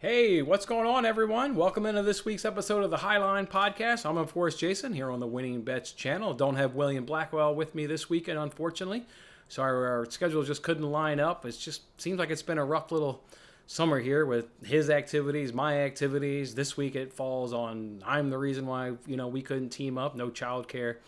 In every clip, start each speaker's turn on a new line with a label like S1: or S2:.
S1: Hey, what's going on, everyone? Welcome into this week's episode of the Highline Podcast. I'm, of course, Jason here on the Winning Bets channel. Don't have William Blackwell with me this weekend, unfortunately. Sorry, our schedule just couldn't line up. It just seems like it's been a rough little summer here with his activities, my activities. This week it falls on I'm the reason why, we couldn't team up. No childcare.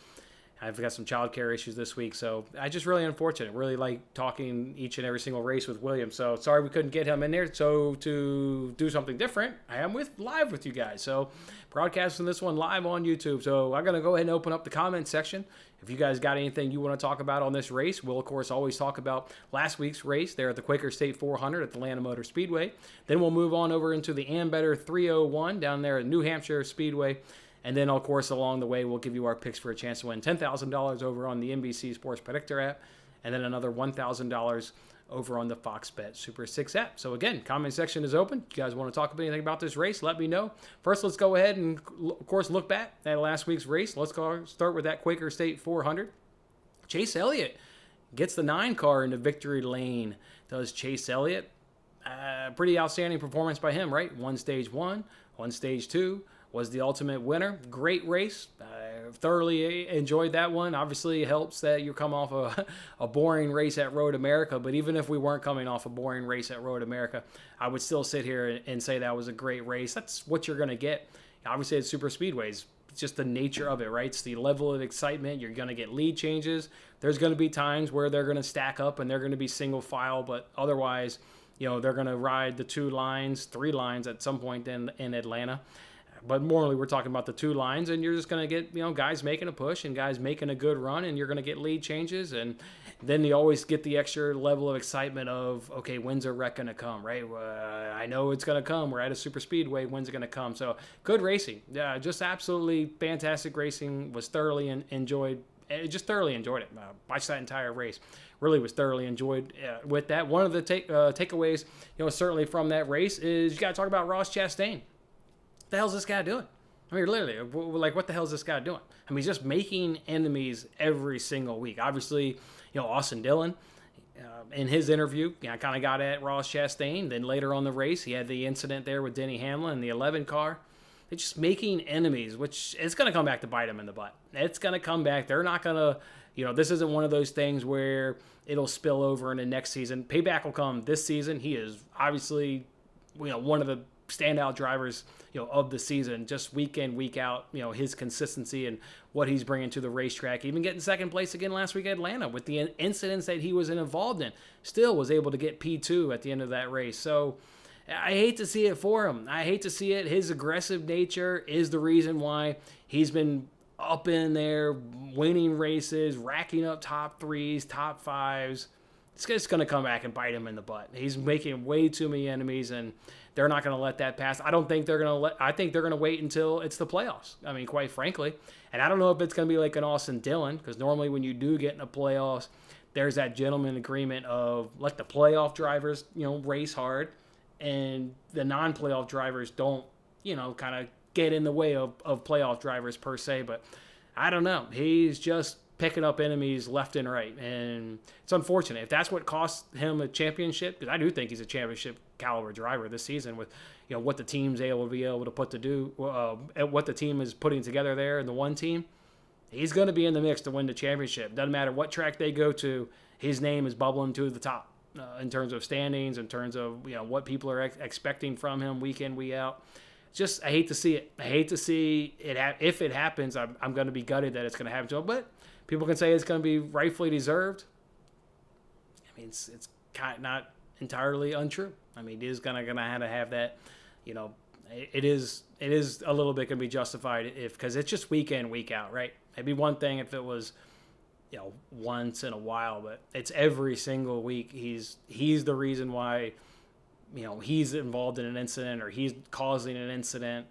S1: I've got some childcare issues this week, so I just really unfortunate. Really like talking each and every single race with William. So sorry we couldn't get him in there. So to do something different, I am live with you guys. So broadcasting this one live on YouTube. So I'm gonna go ahead and open up the comment section. If you guys got anything you want to talk about on this race, we'll of course always talk about last week's race there at the Quaker State 400 at the Atlanta Motor Speedway. Then we'll move on over into the Ambetter 301 down there at New Hampshire Speedway. And then, of course, along the way, we'll give you our picks for a chance to win $10,000 over on the Nbc Sports Predictor App, and then another $1,000 over on the Fox Bet Super 6 app. So, again, comment section is open. If you guys want to talk about anything about this race, let me know. First, let's go ahead and, of course, look back at last week's race. Let's start with that Quaker State 400. Chase Elliott gets the 9 car into victory lane. Does Chase Elliott? Pretty outstanding performance by him, right? One stage 1, one stage 2. Was the ultimate winner. Great race. Thoroughly enjoyed that one. Obviously, it helps that you come off a boring race at Road America, but even if we weren't coming off a boring race at Road America, I would still sit here and say that was a great race. That's what you're going to get. Obviously, it's super speedways. It's just the nature of it, right? It's the level of excitement. You're going to get lead changes. There's going to be times where they're going to stack up and they're going to be single file, but otherwise, they're going to ride the 2 lines, 3 lines at some point in Atlanta. But morally, we're talking about the 2 lines, and you're just going to get, guys making a push and guys making a good run, and you're going to get lead changes. And then you always get the extra level of excitement of, okay, when's a wreck going to come, right? I know it's going to come. We're at a super speedway. When's it going to come? So good racing. Yeah, just absolutely fantastic racing. Was thoroughly enjoyed. Just thoroughly enjoyed it. Watched that entire race. Really was thoroughly enjoyed with that. One of the takeaways, certainly from that race is you got to talk about Ross Chastain. What the hell's this guy doing? I mean, literally, like, what the hell's this guy doing? I mean, he's just making enemies every single week. Obviously, Austin Dillon, in his interview, kind of got at Ross Chastain. Then later on the race, he had the incident there with Denny Hamlin in the 11 car. They're just making enemies, which it's going to come back to bite them in the butt. It's going to come back. They're not going to, this isn't one of those things where it'll spill over into next season. Payback will come this season. He is obviously, one of the standout drivers, of the season, just week in, week out, his consistency and what he's bringing to the racetrack, even getting second place again last week at Atlanta with the incidents that he was involved in, still was able to get P2 at the end of that race. So I hate to see it for him. I hate to see it. His aggressive nature is the reason why he's been up in there, winning races, racking up top 3s, top 5s. It's just going to come back and bite him in the butt. He's making way too many enemies, and they're not going to let that pass. I think they're going to wait until it's the playoffs. I mean, quite frankly. And I don't know if it's going to be like an Austin Dillon, because normally when you do get in the playoffs, there's that gentleman agreement of let the playoff drivers, race hard, and the non-playoff drivers don't, kind of get in the way of playoff drivers per se. But I don't know. He's just picking up enemies left and right, and it's unfortunate. If that's what cost him a championship, because I do think he's a championship caliber driver this season with what the team's able to put to do, what the team is putting together there in the one team, he's going to be in the mix to win the championship. Doesn't matter what track they go to, his name is bubbling to the top in terms of standings, in terms of what people are expecting from him week in, week out. Just I hate to see it. I hate to see it. If it happens, I'm going to be gutted that it's going to happen to him, but people can say it's going to be rightfully deserved. I mean, it's kind of not entirely untrue. I mean, it is going to have that, it is a little bit going to be justified because it's just week in, week out, right? It'd be one thing if it was, once in a while, but it's every single week. He's the reason why, he's involved in an incident or he's causing an incident.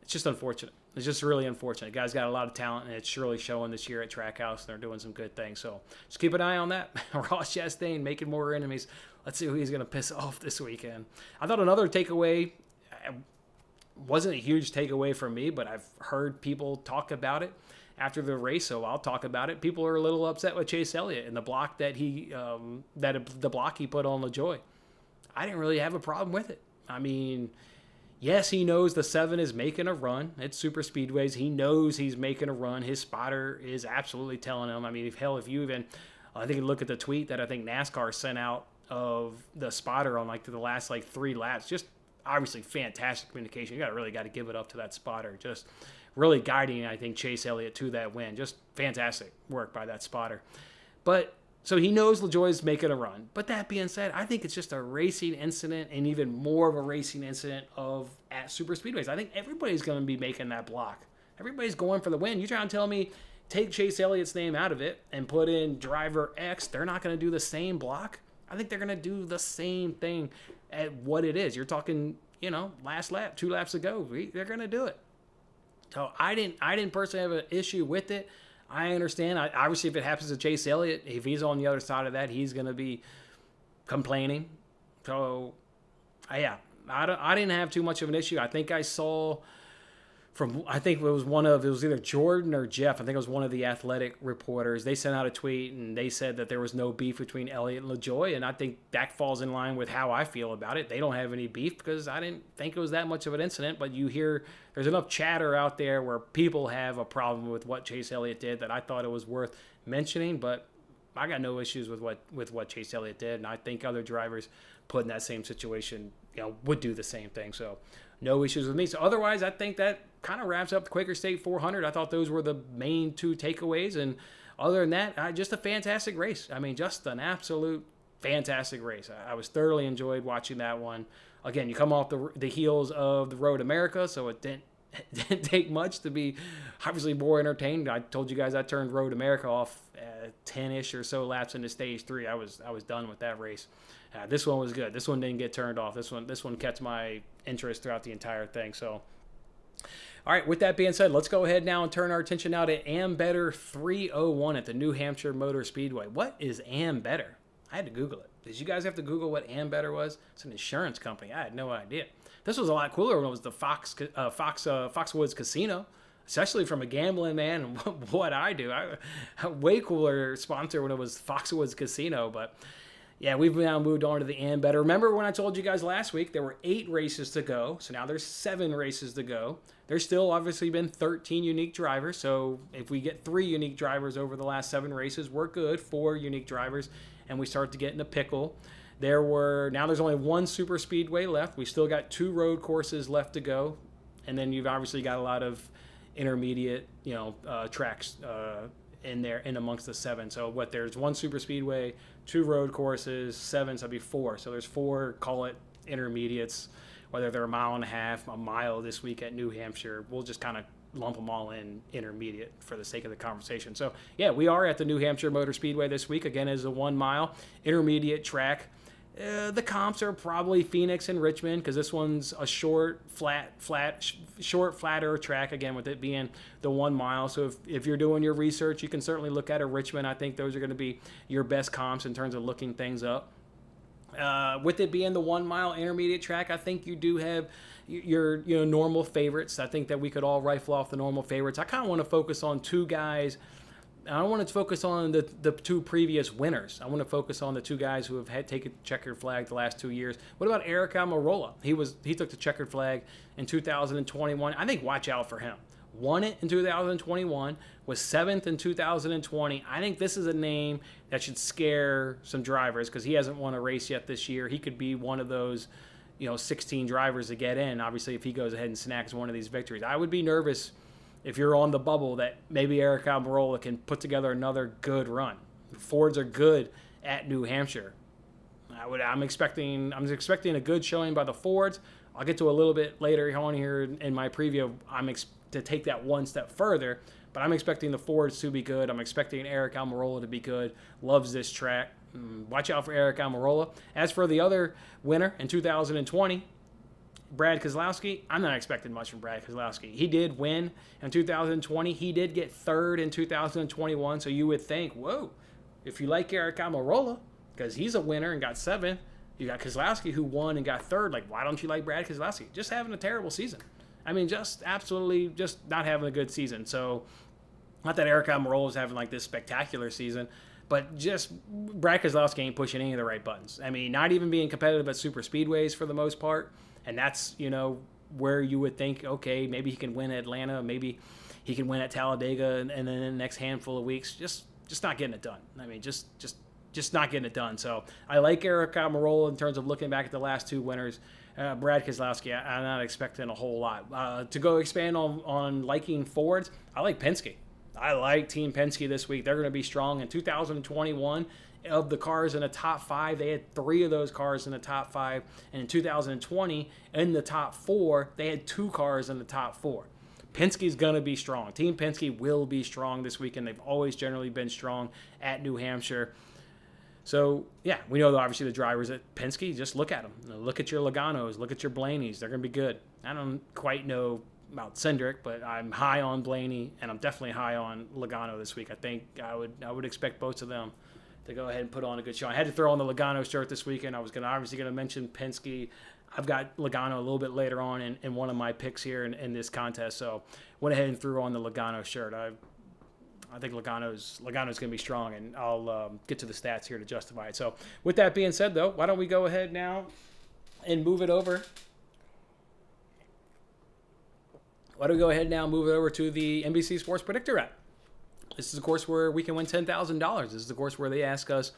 S1: It's just unfortunate. It's just really unfortunate. The guy's got a lot of talent, and it's surely showing this year at Trackhouse. They're doing some good things. So just keep an eye on that. Ross Chastain making more enemies. Let's see who he's going to piss off this weekend. I thought another takeaway wasn't a huge takeaway for me, but I've heard people talk about it after the race, so I'll talk about it. People are a little upset with Chase Elliott and the block that the block he put on LaJoy. I didn't really have a problem with it. I mean, yes, he knows the 7 is making a run at super speedways. He knows he's making a run. His spotter is absolutely telling him. I mean, if you even, I think you look at the tweet that I think NASCAR sent out of the spotter on like the last like 3 laps, just obviously fantastic communication. You really got to give it up to that spotter. Just really guiding, I think, Chase Elliott to that win. Just fantastic work by that spotter. But so he knows LaJoie's making a run. But that being said, I think it's just a racing incident, and even more of a racing incident at super speedways. I think everybody's going to be making that block. Everybody's going for the win. You trying to tell me take Chase Elliott's name out of it and put in driver X, they're not going to do the same block? I think they're going to do the same thing at what it is. You're talking, last lap, 2 laps ago. They're going to do it. So I didn't personally have an issue with it. I understand. Obviously, if it happens to Chase Elliott, if he's on the other side of that, he's going to be complaining. So, yeah, I didn't have too much of an issue. I think I saw it was either Jordan or Jeff. I think it was one of the Athletic reporters. They sent out a tweet and they said that there was no beef between Elliott and LaJoie. And I think that falls in line with how I feel about it. They don't have any beef because I didn't think it was that much of an incident. But you hear there's enough chatter out there where people have a problem with what Chase Elliott did that I thought it was worth mentioning. But I got no issues with what Chase Elliott did. And I think other drivers put in that same situation, would do the same thing. So no issues with me. So otherwise, I think that kind of wraps up the Quaker State 400. I thought those were the main 2 takeaways. And other than that, just a fantastic race. I mean, just an absolute fantastic race. I was thoroughly enjoyed watching that one. Again, you come off the heels of the Road America, so it didn't take much to be obviously more entertained. I told you guys I turned Road America off 10-ish or so laps into stage 3. I was done with that race. This one was good. This one didn't get turned off. This one kept my interest throughout the entire thing. So, all right, with that being said, let's go ahead now and turn our attention now to Ambetter 301 at the New Hampshire Motor Speedway. What is Ambetter? I had to Google it. Did you guys have to Google what Ambetter was? It's an insurance company. I had no idea. This was a lot cooler when it was the Foxwoods Casino, especially from a gambling man and what I do. Way cooler sponsor when it was Foxwoods Casino, but yeah, we've now moved on to the Ambetter. Remember when I told you guys last week there were 8 races to go, so now there's 7 races to go. There's still obviously been 13 unique drivers, so if we get 3 unique drivers over the last 7 races, we're good. 4 unique drivers, and we start to get in a pickle. There's only 1 super speedway left. We still got 2 road courses left to go, and then you've obviously got a lot of intermediate, tracks in there in amongst the 7. So there's 1 super speedway, 2 road courses, 7, so that'd be 4. So there's 4, call it intermediates, whether they're a mile and a half, a mile this week at New Hampshire. We'll just kind of lump them all in intermediate for the sake of the conversation. So yeah, we are at the New Hampshire Motor Speedway this week. Again, as a 1 mile intermediate track. The comps are probably Phoenix and Richmond because this one's a short, flatter track, again, with it being the 1 mile. So if you're doing your research, you can certainly look at a Richmond. I think those are going to be your best comps in terms of looking things up. With it being the 1 mile intermediate track, I think you do have your normal favorites. I think that we could all rifle off the normal favorites. I kind of want to focus on 2 guys. I don't want to focus on the 2 previous winners. I want to focus on the 2 guys who have taken checkered flag the last 2 years. What about Eric Almarola? He took the checkered flag in 2021. I think watch out for him. Won it in 2021, was 7th in 2020. I think this is a name that should scare some drivers because he hasn't won a race yet this year. He could be one of those, 16 drivers to get in. Obviously, if he goes ahead and snacks one of these victories, I would be nervous if you're on the bubble that maybe Eric Almarola can put together another good run. The Fords are good at New Hampshire. I'm expecting a good showing by the Fords. I'll get to a little bit later on here in my preview. To take that one step further, but I'm expecting the Fords to be good. I'm expecting Eric Almarola to be good. Loves this track. Watch out for Eric Almarola. As for the other winner in 2020, Brad Keselowski, I'm not expecting much from Brad Keselowski. He did win in 2020. He did get 3rd in 2021, so you would think, whoa, if you like Eric Almarola, because he's a winner and got 7th, you got Keselowski who won and got 3rd. Like, why don't you like Brad Keselowski? Just having a terrible season. I mean, just absolutely just not having a good season. So, not that Eric Almirola is having like this spectacular season, but just Brad Keselowski ain't pushing any of the right buttons. I mean, not even being competitive at super speedways for the most part. And that's, where you would think, okay, maybe he can win at Atlanta, maybe he can win at Talladega, and then in the next handful of weeks, just not getting it done. I mean, just not getting it done. So I like Eric Almarola in terms of looking back at the last two winners. Brad Keselowski, I'm not expecting a whole lot. To go expand on liking Fords, I like Penske. I like Team Penske this week. They're going to be strong. In 2021, of the cars in the top 5, they had 3 of those cars in the top 5. And in 2020, in the top 4, they had 2 cars in the top 4. Penske's going to be strong. Team Penske will be strong this weekend. They've always generally been strong at New Hampshire. So, yeah, we know obviously the drivers at Penske. Just look at them. Look at your Logano's. Look at your Blaney's. They're going to be good. I don't quite know about Cindric, but I'm high on Blaney, and I'm definitely high on Logano this week. I think I would expect both of them to go ahead and put on a good show. I had to throw on the Logano shirt this weekend. I was obviously going to mention Penske. I've got Logano a little bit later on in one of my picks here in this contest, so went ahead and threw on the Logano shirt. I think Logano's going to be strong, and I'll get to the stats here to justify it. So with that being said, though, why don't we go ahead now and move it over? Why don't we go ahead now and move it over to the Nbc Sports Predictor App? This is a course where we can win $10,000. This is the course where they ask us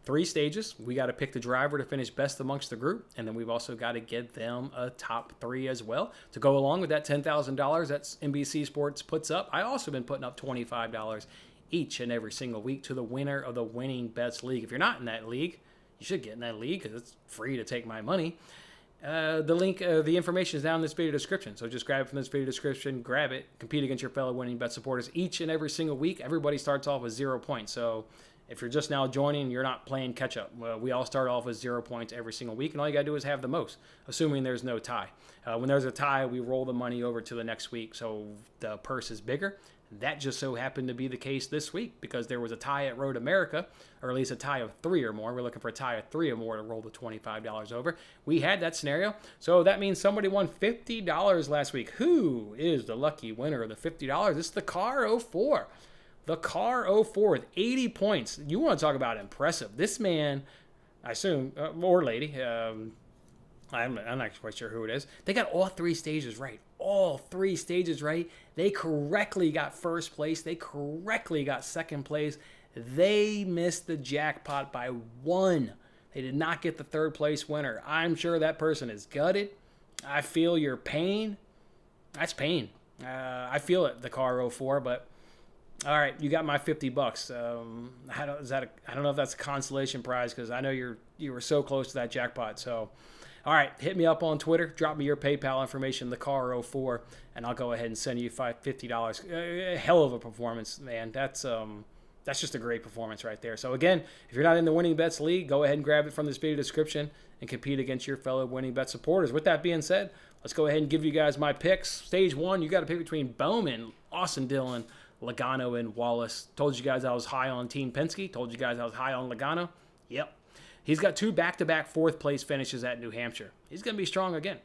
S1: 3 stages. We got to pick the driver to finish best amongst the group, and then we've also got to get them a top 3 as well to go along with that $10,000 that NBC Sports puts up. I also been putting up $25 each and every single week to the winner of the Winning Bets League. If you're not in that league, you should get in that league because it's free to take my money. The link, the information is down in this video description. So just grab it from this video description, grab it, compete against your fellow Winning Bet supporters each and every single week. Everybody starts off with 0 points. So if you're just now joining, you're not playing catch up. We all start off with 0 points every single week, and all you got to do is have the most, assuming there's no tie. When there's a tie, we roll the money over to the next week, so the purse is bigger. That just so happened to be the case this week because there was a tie at Road America, or at least a tie of 3 or more. We're looking for a tie of 3 or more to roll the $25 over. We had that scenario, so that means somebody won $50 last week. Who is the lucky winner of the $50? It's the Car 04. The Car 04 with 80 points. You want to talk about impressive. This man, I assume, or lady, I'm not quite sure who it is. They got all 3 stages right. All 3 stages right. They correctly got first place. They correctly got second place. They missed the jackpot by 1. They did not get the third place winner. I'm sure that person is gutted. I feel your pain. That's pain. I feel it, the Car 04, but all right, you got my $50. I don't know if that's a consolation prize because I know you were so close to that jackpot. So, all right, hit me up on Twitter. Drop me your PayPal information, the Car 04, and I'll go ahead and send you $50. Hell of a performance, man. That's just a great performance right there. So again, if you're not in the Winning Bets League, go ahead and grab it from this video description and compete against your fellow Winning Bet supporters. With that being said, let's go ahead and give you guys my picks. Stage 1, you got to pick between Bowman, Austin Dillon, Logano, and Wallace. Told you guys I was high on Team Penske. Told you guys I was high on Logano. Yep. He's got 2 back-to-back 4th place finishes at New Hampshire. He's going to be strong again.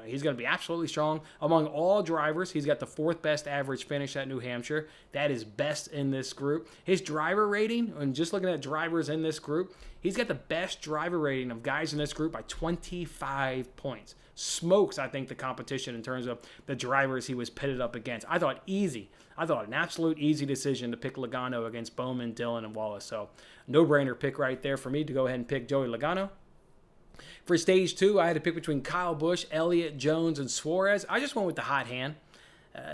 S1: He's going to be absolutely strong. Among all drivers, he's got the 4th best average finish at New Hampshire. That is best in this group. His driver rating, and just looking at drivers in this group, he's got the best driver rating of guys in this group by 25 points. Smokes, I think, the competition in terms of the drivers he was pitted up against. I thought an absolute easy decision to pick Logano against Bowman, Dillon, and Wallace. So no-brainer pick right there for me to go ahead and pick Joey Logano. For stage 2, I had to pick between Kyle Busch, Elliott, Jones, and Suarez. I just went with the hot hand.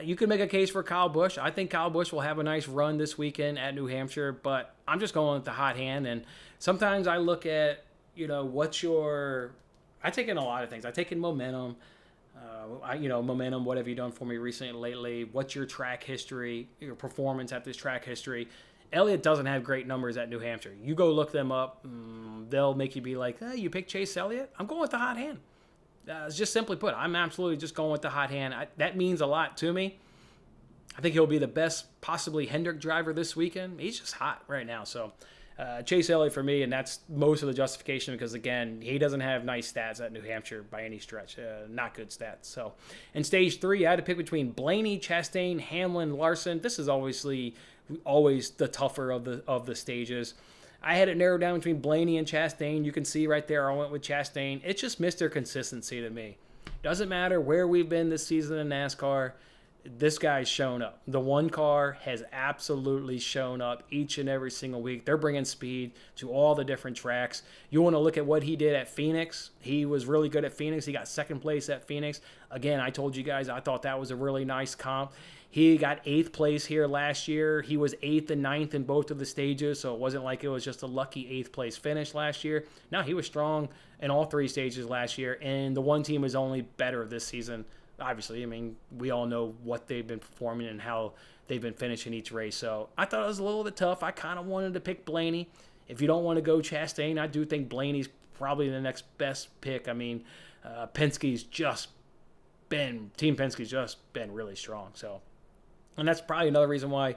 S1: You could make a case for Kyle Busch. I think Kyle Busch will have a nice run this weekend at New Hampshire, but I'm just going with the hot hand. And sometimes I look at, I take in a lot of things. I take in momentum. Momentum, what have you done for me recently, lately? What's your track history, your performance at this track history? Elliott doesn't have great numbers at New Hampshire. You go look them up. They'll make you be like, hey, you picked Chase Elliott? I'm going with the hot hand. Just simply put, I'm absolutely just going with the hot hand. That means a lot to me. I think he'll be the best, possibly Hendrick driver this weekend. He's just hot right now. So Chase Elliott for me, and that's most of the justification because, again, he doesn't have nice stats at New Hampshire by any stretch. Not good stats. So in stage 3, I had to pick between Blaney, Chastain, Hamlin, Larson. This is obviously always the tougher of the stages. I had it narrowed down between Blaney and Chastain. You can see right there I went with Chastain. It's just Mr. Consistency to me. Doesn't matter where we've been this season in NASCAR, this guy's shown up. The one car has absolutely shown up each and every single week. They're bringing speed to all the different tracks. You want to look at what he did at Phoenix. He was really good at Phoenix. He got second place at Phoenix. Again, I told you guys I thought that was a really nice comp. He got 8th place here last year. He was 8th and 9th in both of the stages, so it wasn't like it was just a lucky 8th place finish last year. No, he was strong in all 3 stages last year, and the one team was only better this season. Obviously, I mean, we all know what they've been performing and how they've been finishing each race. So I thought it was a little bit tough. I kind of wanted to pick Blaney. If you don't want to go Chastain, I do think Blaney's probably the next best pick. I mean, Team Penske's just been really strong. So, and that's probably another reason why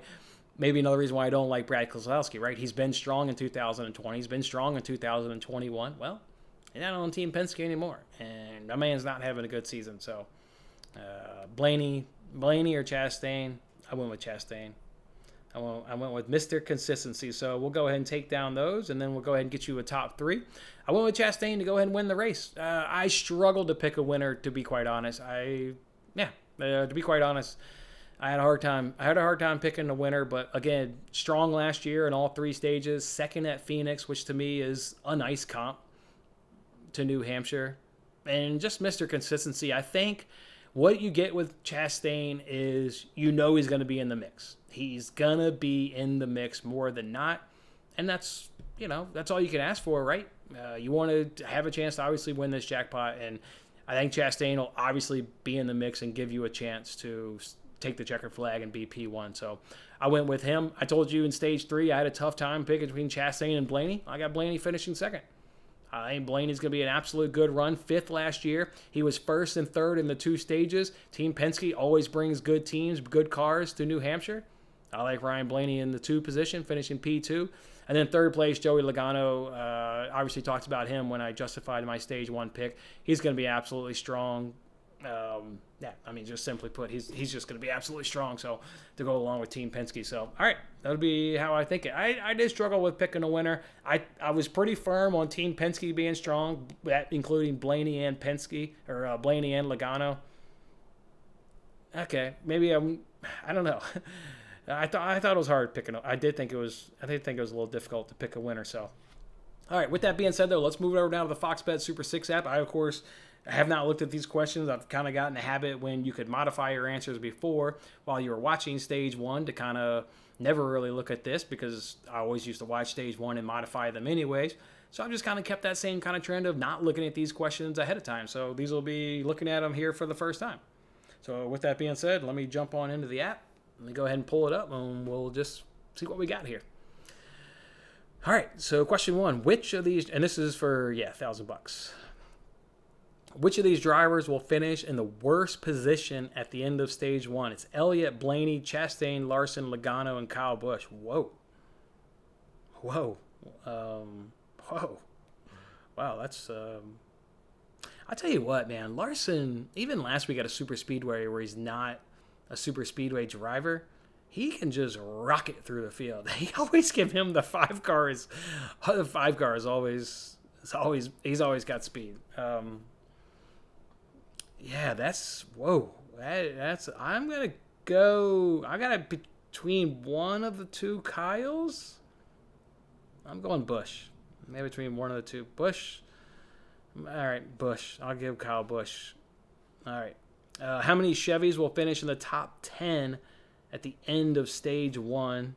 S1: I don't like Brad Keselowski, right? He's been strong in 2020. He's been strong in 2021. Well, he's not on Team Penske anymore, and that man's not having a good season. So, Blaney or Chastain? I went with Chastain. I went with Mr. Consistency. So we'll go ahead and take down those, and then we'll go ahead and get you a top 3. I went with Chastain to go ahead and win the race. I struggled to pick a winner, to be quite honest. To be quite honest, I had a hard time picking a winner. But again, strong last year in all 3 stages. Second at Phoenix, which to me is a nice comp to New Hampshire, and just Mr. Consistency. I think what you get with Chastain is he's going to be in the mix. He's going to be in the mix more than not. And that's all you can ask for, right? You want to have a chance to obviously win this jackpot. And I think Chastain will obviously be in the mix and give you a chance to take the checkered flag and be P1. So I went with him. I told you in stage 3, I had a tough time picking between Chastain and Blaney. I got Blaney finishing second. I think Blaney's going to be an absolute good run. 5th last year. He was 1st and 3rd in the 2 stages. Team Penske always brings good teams, good cars to New Hampshire. I like Ryan Blaney in the 2 position, finishing P2. And then 3rd place, Joey Logano. Obviously talked about him when I justified my stage 1 pick. He's going to be absolutely strong. Just simply put, he's just going to be absolutely strong. So to go along with Team Penske. So, all right, that'll be how I think it. I did struggle with picking a winner. I was pretty firm on Team Penske being strong, that including Blaney and Penske, or Blaney and Logano. Okay, maybe I don't know. I thought it was hard picking. I did think it was a little difficult to pick a winner. So, all right. With that being said, though, let's move it over now to the Fox Bet Super 6 app. I, of course, have not looked at these questions. I've kind of gotten a habit when you could modify your answers before while you were watching stage 1 to kind of never really look at this, because I always used to watch stage 1 and modify them anyways. So I've just kind of kept that same kind of trend of not looking at these questions ahead of time. So these will be looking at them here for the first time. So with that being said, let me jump on into the app. Let me go ahead and pull it up, and we'll just see what we got here. All right, so question 1. Which of these, and this is for, $1,000. Which of these drivers will finish in the worst position at the end of stage 1? It's Elliott, Blaney, Chastain, Larson, Logano, and Kyle Busch. Whoa. Wow, that's... I'll tell you what, man. Larson, even last week at a super speedway where he's not a super speedway driver, he can just rocket through the field. They always give him the 5 cars. The 5 car is he's always got speed. I'm going to go, I got it between one of the 2 Kyles. I'm going Busch. Maybe between one of the 2. Busch. All right, Busch. I'll give Kyle Busch. All right. How many Chevys will finish in the top 10 at the end of stage 1?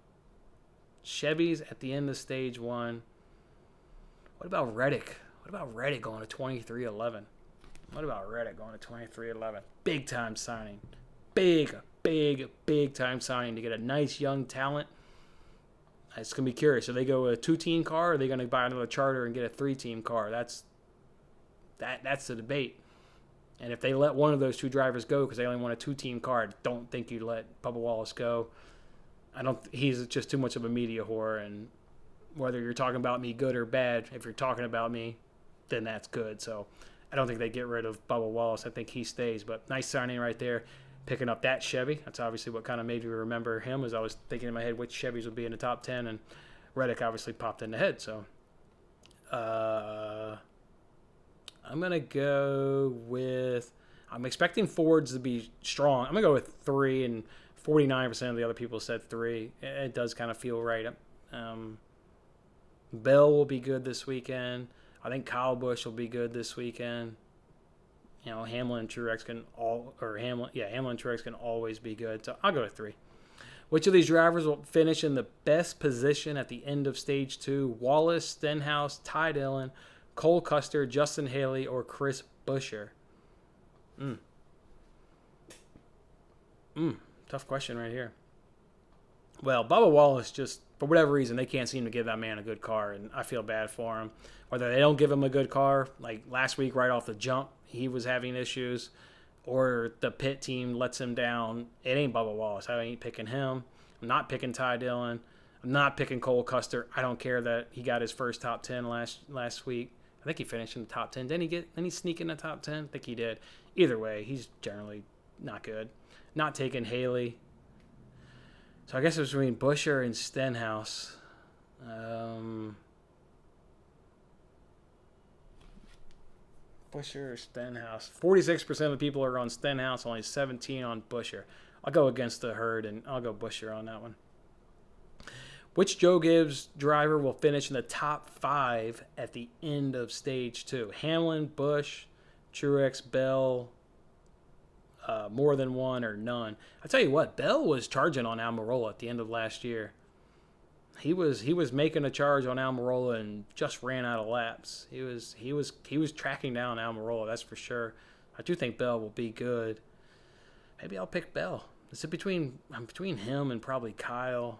S1: Chevys at the end of stage 1. What about Reddick? Going to 23-11? What about Reddick going to 23-11? Big time signing. Big time signing to get a nice young talent. It's going to be curious. Are they go with a 2-team car, or are they going to buy another charter and get a 3-team car? That's the debate. And if they let one of those 2 drivers go because they only want a 2-team car, I don't think you'd let Bubba Wallace go. He's just too much of a media whore, and whether you're talking about me good or bad, if you're talking about me, then that's good. So I don't think they get rid of Bubba Wallace. I think he stays. But nice signing right there, picking up that Chevy. That's obviously what kind of made me remember him, as I was thinking in my head which Chevys would be in the top 10, and Reddick obviously popped in the head. So I'm going to go with... I'm expecting Fords to be strong. I'm going to go with 3, and 49% of the other people said 3. It does kind of feel right. Bell will be good this weekend. I think Kyle Busch will be good this weekend. Hamlin and Truex Hamlin and Truex can always be good. So I'll go with 3. Which of these drivers will finish in the best position at the end of Stage 2? Wallace, Stenhouse, Ty Dillon, Cole Custer, Justin Haley, or Chris Buescher? Tough question right here. Well, Bubba Wallace just, for whatever reason, they can't seem to give that man a good car, and I feel bad for him. Whether they don't give him a good car, like last week right off the jump, he was having issues, or the pit team lets him down, it ain't Bubba Wallace. I ain't picking him. I'm not picking Ty Dillon. I'm not picking Cole Custer. I don't care that he got his first top 10 last week. I think he finished in the top 10. Didn't he sneak in the top 10? I think he did. Either way, he's generally not good. Not taking Haley. So I guess it was between Buescher and Stenhouse. Buescher or Stenhouse. 46% of the people are on Stenhouse, only 17 on Buescher. I'll go against the herd, and I'll go Buescher on that one. Which Joe Gibbs driver will finish in the top 5 at the end of Stage 2? Hamlin, Busch, Truex, Bell, more than one, or none. I tell you what, Bell was charging on Almarola at the end of last year. He was making a charge on Almarola and just ran out of laps. He was tracking down Almarola, that's for sure. I do think Bell will be good. Maybe I'll pick Bell. I'm between him and probably Kyle.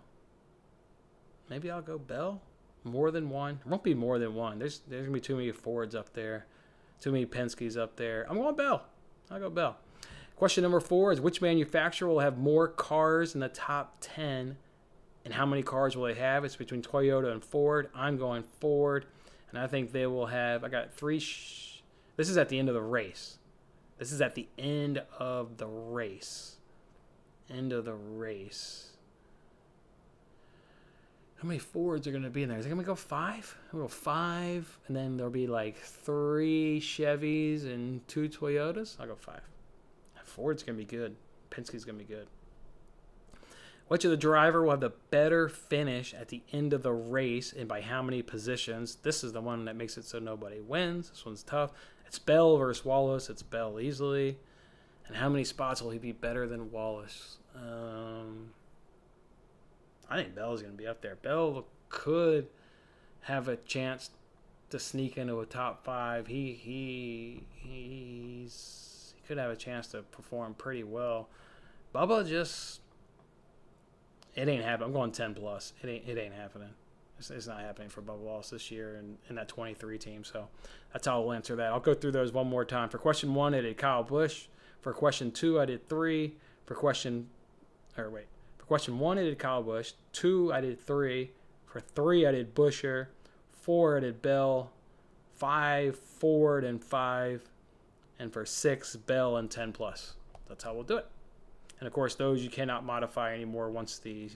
S1: Maybe I'll go Bell. More than one. It won't be more than one. There's gonna be too many Fords up there, too many Penske's up there. I'm going Bell. I'll go Bell. Question number 4 is, which manufacturer will have more cars in the top 10, and how many cars will they have? It's between Toyota and Ford. I'm going Ford, and I think they will have, I got 3. This is at the end of the race. End of the race. How many Fords are going to be in there? Is it going to go 5? We'll go 5, and then there'll be like 3 Chevys and 2 Toyotas. I'll go 5. Ford's going to be good. Penske's going to be good. Which of the driver will have the better finish at the end of the race, and by how many positions? This is the one that makes it so nobody wins. This one's tough. It's Bell versus Wallace. It's Bell easily. And how many spots will he be better than Wallace? I think Bell's going to be up there. Bell could have a chance to sneak into a top 5. He could have a chance to perform pretty well. Bubba just, it ain't happening. I'm going 10 plus. It ain't happening. It's not happening for Bubba Wallace this year in that 23 team. So that's how I'll answer that. I'll go through those one more time. For question 1, I did Kyle Busch. For question 2, I did 3. For question 1, I did Kyle Busch. 2, I did 3. For 3, I did Buescher. 4, I did Bell. 5, Ford, and 5. And for 6, Bell and 10 plus. That's how we'll do it. And of course, those you cannot modify anymore once the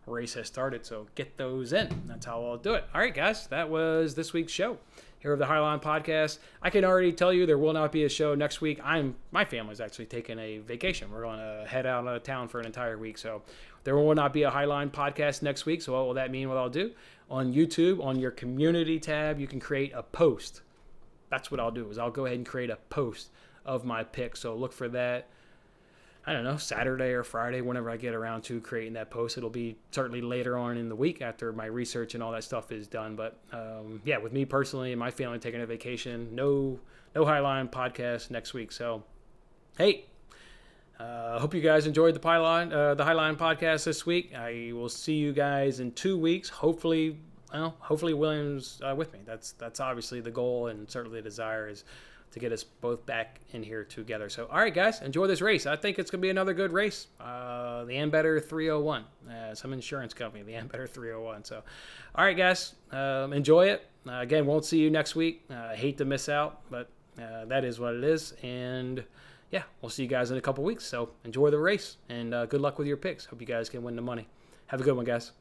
S1: race has started. So get those in. That's how I'll do it. All right, guys, that was this week's show here of the Highline Podcast. I can already tell you there will not be a show next week. My family's actually taking a vacation. We're going to head out of town for an entire week. So there will not be a Highline Podcast next week. So what will that mean? What I'll do on YouTube, on your community tab, you can create a post. That's what I'll do, is I'll go ahead and create a post of my pick. So look for that, I don't know, Saturday or Friday, whenever I get around to creating that post. It'll be certainly later on in the week after my research and all that stuff is done. But yeah, with me personally and my family taking a vacation, no Highline Podcast next week. So, hey, hope you guys enjoyed the Highline Podcast this week. I will see you guys in 2 weeks. Hopefully William's with me. That's obviously the goal, and certainly the desire is to get us both back in here together. So, all right, guys, enjoy this race. I think it's going to be another good race. The Ambetter 301, some insurance company, the Ambetter 301. So, all right, guys, enjoy it. Again, won't see you next week. I hate to miss out, but that is what it is. And, yeah, we'll see you guys in a couple weeks. So enjoy the race, and good luck with your picks. Hope you guys can win the money. Have a good one, guys.